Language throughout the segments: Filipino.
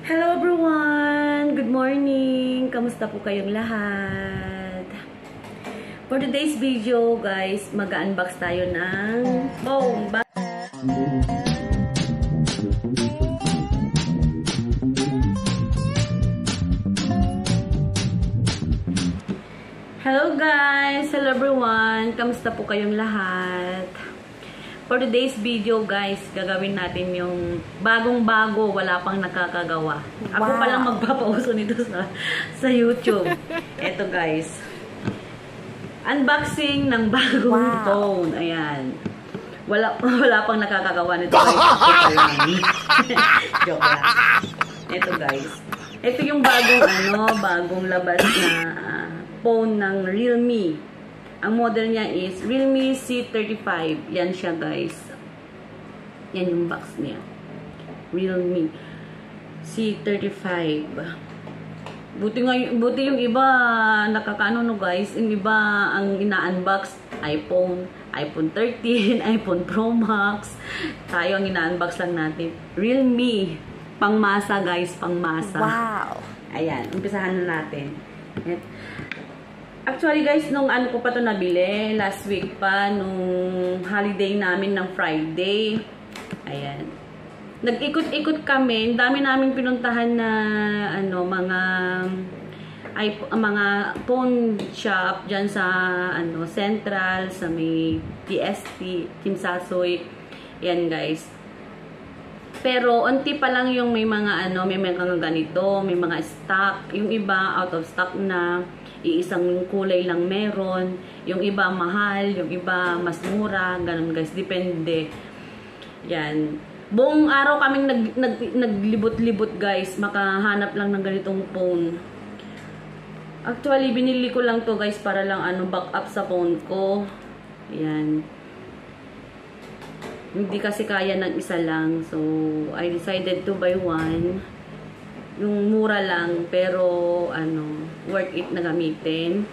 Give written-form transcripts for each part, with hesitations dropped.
Hello everyone! Good morning! Kamusta po kayong lahat? For today's video, guys, mag-unbox tayo ng phone. Hello guys! Hello everyone! Kamusta po kayong lahat? For today's video, guys, gagawin natin yung bagong-bago, wala pang nakakagawa. Ako pa lang magpapauso nito sa YouTube. Eto, guys. Unboxing ng bagong phone. Ayan. Wala pang nakakagawa nito, guys. Joke lang. Eto, guys. Ito yung bagong labas na phone ng Realme. Ang model niya is Realme C35. Yan siya, guys. Yan yung box niya. Realme C35. Buti yung iba nakakaano, no, guys. Yung iba ang ina-unbox iPhone 13, iPhone Pro Max. Tayo ang ina-unbox lang natin. Realme. Pangmasa, guys. Pangmasa. Wow. Ayan. Umpisahan na natin. Actually, guys, nung ano ko pa ito nabili, last week pa, nung holiday namin ng Friday. Ayan. Nag-ikot-ikot kami. Dami namin pinuntahan na, mga phone shop dyan sa, Central, sa may TST, Kimsasoy. Ayan, guys. Pero, unti pa lang yung may mga, may mga ganito, may mga stock. Yung iba, out of stock na. Iisang kulay lang meron, yung iba mahal, yung iba mas mura, ganun, guys, depende. Yan. Buong araw kaming naglibot-libot, guys, makahanap lang ng ganitong phone. Actually, binili ko lang to, guys, para lang backup sa phone ko. Yan. Hindi kasi kaya ng isa lang, so I decided to buy one. Yung mura lang, pero worth it na gamitin.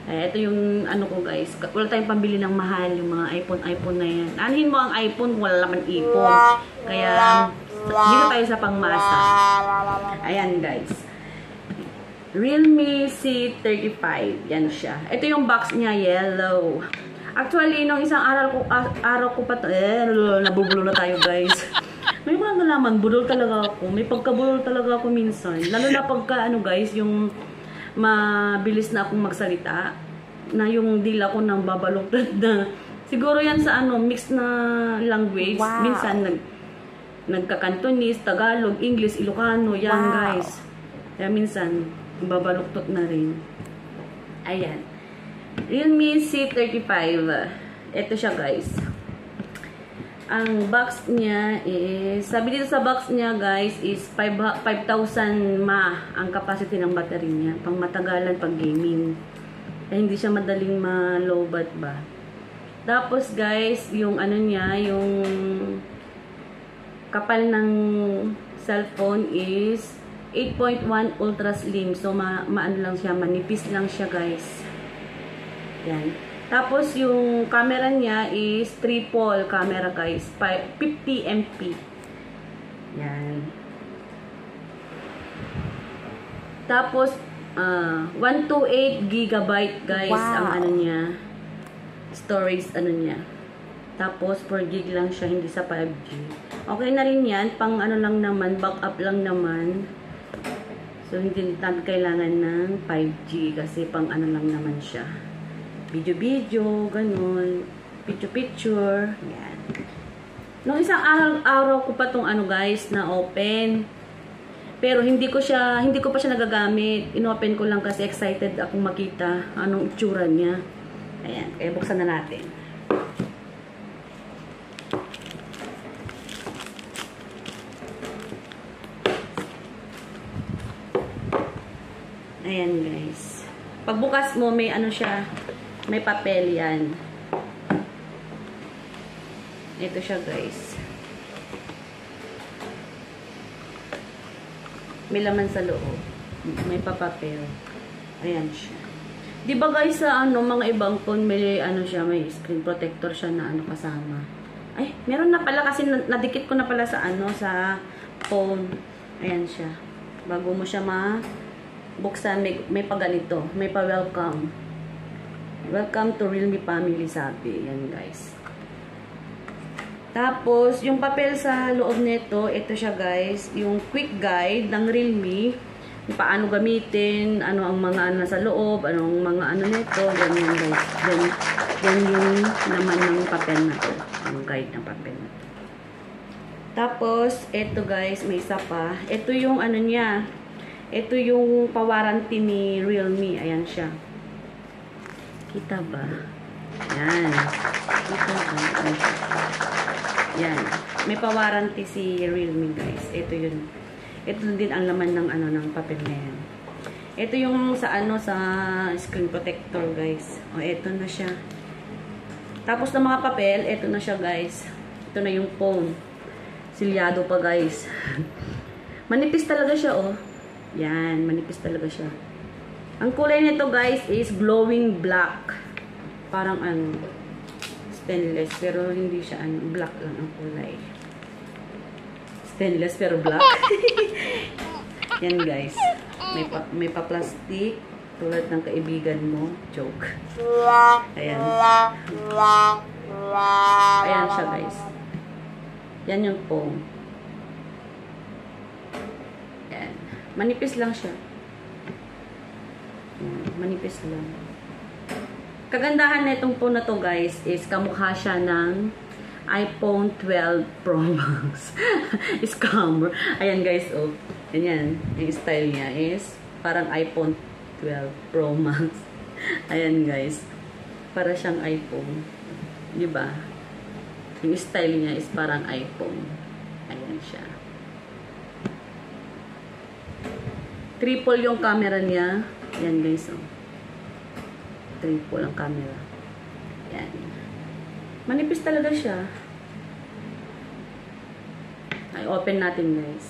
Ito yung ko, guys. Wala tayong pambili ng mahal, yung mga iPhone na yan. Anuhin mo ang iPhone, wala naman ipon. Kaya dito tayo sa pangmasa. Ayan, guys. Realme C35. Yan siya. Ito yung box niya, yellow. Actually, nung isang araw ko pa nabubulo na tayo, guys. May mga nalaman, budol talaga ako. May pagkabudol talaga ako minsan. Lalo na pagka, guys, yung mabilis na akong magsalita. Na yung dila ko nang babaluktot na. Siguro yan sa mix na language. Wow. Minsan, nagka-Cantonese, Tagalog, English, Ilocano. Yan, guys. Kaya minsan, babaluktot na rin. Ayan. Realme C35. Ito siya, guys. Ang box niya is, sabi dito sa box niya, guys, is 5,000 mAh ang capacity ng battery niya. Pang matagalan pag gaming. Kaya hindi siya madaling ma-lowbat ba. Tapos, guys, yung niya, yung kapal ng cellphone is 8.1 ultra slim. So, maano lang siya, manipis lang siya, guys. Yan. Tapos, yung camera niya is triple camera, guys. 50 MP. Yan. Tapos, 128 GB, guys, ang niya. Storage, niya. Tapos, 4 GB lang siya, hindi sa 5G. Okay na rin yan. Pang lang naman, backup lang naman. So, hindi natin kailangan ng 5G kasi pang lang naman siya. Video, ganun. Picture. Yan. Nung isang araw ko pa tong guys, na open. Pero hindi ko pa siya nagagamit. Inopen ko lang kasi excited akong makita anong itsura niya. Ayan. Kaya buksan na natin. Ayan, guys. Pagbukas mo, may siya. May papel yan. Ito siya, guys. May laman sa loob. May papapel. Ayan siya. Diba, guys, sa mga ibang phone, may siya, may screen protector siya na kasama. Ay, meron na pala kasi nadikit ko na pala sa sa phone. Ayan siya. Bago mo siya buksan, may pa ganito. May pa welcome. Welcome to Realme family, sabi. Yan guys. Tapos, yung papel sa loob nito, ito siya guys. Yung quick guide ng Realme. Paano gamitin, ano ang mga ano sa loob, anong mga ano nito. Ganyan guys. Yan yung naman ng papel na to. Ang guide ng papel na to. Tapos, ito guys, may isa pa. Ito yung ano niya. Ito yung pa-warranty ni Realme. Ayan siya. Kita ba? Yan. Kita ba? Yan. May pa-warranty si Realme guys. Ito yun. Ito din ang laman ng ano ng papel na yan. Ito yung sa ano sa screen protector guys. O ito na siya. Tapos ng mga papel, ito na siya guys. Ito na yung phone. Silyado pa guys. Manipis talaga siya oh. Yan, manipis talaga siya. Ang kulay nito guys is glowing black. Parang ano, stainless pero hindi siya ano, black lang ang kulay. Stainless pero black. Yan guys. May pa-plastic tulad ng kaibigan mo. Joke. Ayan. Ayan siya guys. Yan yung phone. Yan. Manipis lang siya. Yan. Manipis lang. Kagandahan na itong phone na to guys is kamukha siya ng iPhone 12 Pro Max. Scammer. Ayan guys, oh. Ganyan. Yung style niya is parang iPhone 12 Pro Max. Ayan guys. Para siyang iPhone. Diba? Yung style niya is parang iPhone. Ayan siya. Triple yung camera niya. Ayan guys, oh. Triple ang camera. Ayan. Manipis talaga siya. Ay, open natin guys.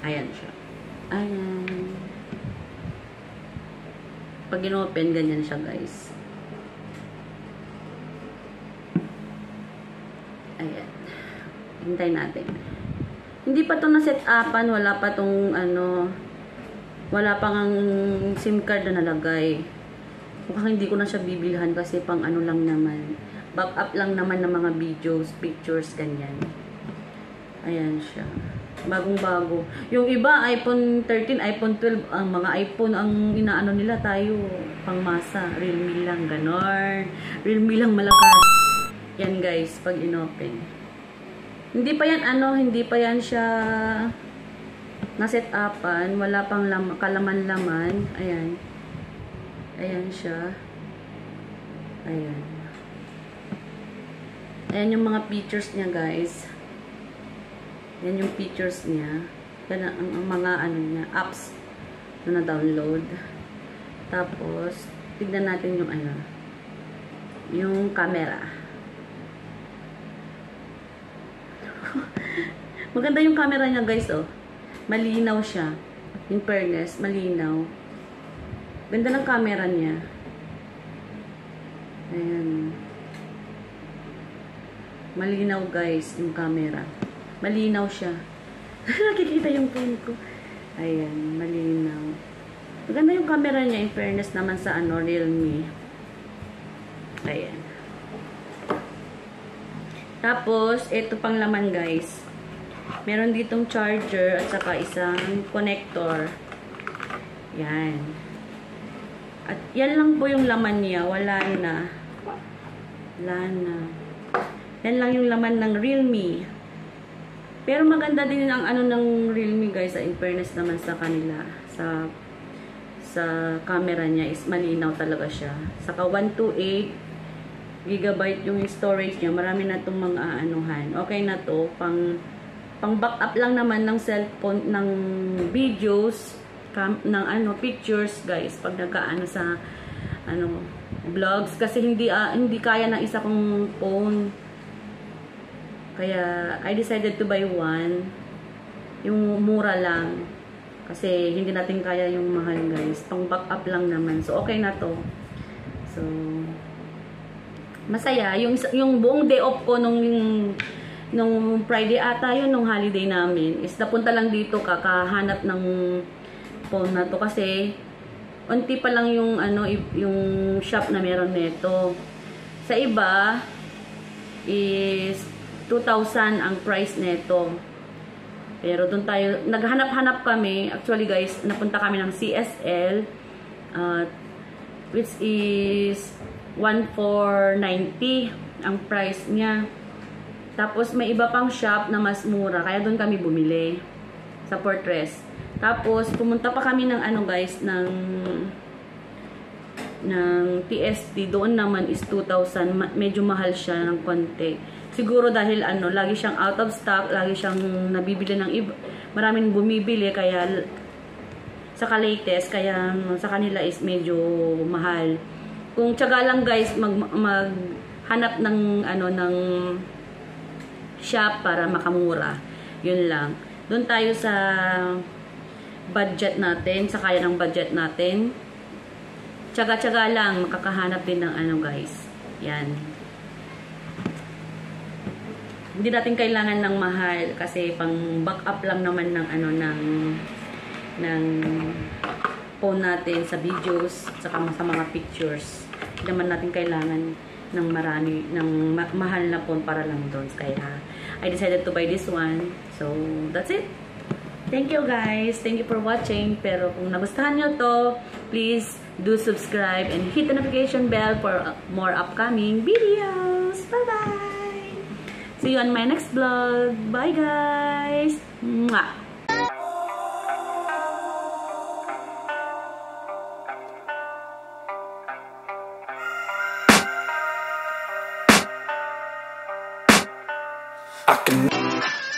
Ayan siya. Ayan. Pag in-open, ganyan siya guys. Ayan. Hintay natin. Hindi pa ito na-set-upan. Wala pa itong ano, wala pang ang SIM card na nalagay. Mukhang hindi ko na siya bibilhan kasi pang ano lang naman. Backup lang naman ng mga videos, pictures, ganyan. Ayan siya. Bagong-bago. Yung iba, iPhone 13, iPhone 12, ang mga iPhone ang inaano nila tayo. Pangmasa. Realme lang, ganon. Realme lang malakas. Yan guys, pag inopen. Hindi pa yan ano, hindi pa yan siya na-set-upan. Wala pang kalaman-laman. Ayan. Ayan siya. Ayan. Ayan yung mga features niya guys. Yan yung features niya. Yan ang mga ano niya, apps na na-download. Tapos, tignan natin yung ano, yung camera. Maganda yung camera niya guys, oh. Malinaw siya. In fairness, malinaw. Ganda ng camera niya. Ayan. Malinaw guys, yung camera. Malinaw siya. Nakikita yung phone ko. Ayan, malinaw. Maganda yung camera niya, in fairness naman sa ano, Realme. Ayan. Tapos, ito pang laman guys. Meron ditong charger at saka isang connector. Yan. At yan lang po yung laman niya. Wala na. Wala na. Yan lang yung laman ng Realme. Pero maganda din ang ano ng Realme guys. In fairness naman sa kanila. Sa camera niya is malinaw talaga siya. Saka 128 GB yung storage niya. Marami na itong mga anuhan. Okay na to. Pang backup lang naman ng cellphone, ng videos, ng ano, pictures guys. Pag nagkaano sa ano, vlogs. Kasi hindi kaya ng isa kong phone. Kaya, I decided to buy one. Yung mura lang. Kasi, hindi natin kaya yung mahal, guys. Pang backup lang naman. So, okay na to. So, masaya. Yung buong day off ko nung nung Friday ata yun, nung holiday namin, is napunta lang dito kakahanap ng phone na to kasi unti pa lang yung ano, yung shop na meron nito. Sa iba is 2,000 ang price nito. Pero doon tayo, naghanap-hanap kami. Actually guys, napunta kami ng CSL, which is 1,490 ang price niya. Tapos may iba pang shop na mas mura, kaya doon kami bumili sa Fortress. Tapos pumunta pa kami ng ano guys, ng TST. Doon naman is 2,000. Medyo mahal siya ng konti. Siguro dahil ano, lagi siyang out of stock, lagi siyang nabibili ng iba. Maraming bumibili kaya sa latest, kaya sa kanila is medyo mahal. Kung tiyaga lang guys maghanap ng ano, ng shop para makamura. Yun lang. Doon tayo sa budget natin, sa kaya ng budget natin. Tiyaga-tiyaga lang, makakahanap din ng ano guys. Yan. Hindi natin kailangan ng mahal kasi pang backup lang naman ng ano, ng phone natin sa videos, saka sa mga pictures. Hindi naman natin kailangan ng marami, ng mahal na phone para lang doon. Kaya I decided to buy this one. So that's it. Thank you guys. Thank you for watching. Pero kung nagustuhan nyo to, please do subscribe and hit the notification bell for more upcoming videos. Bye-bye! See you on my next vlog. Bye guys! Mwah! I can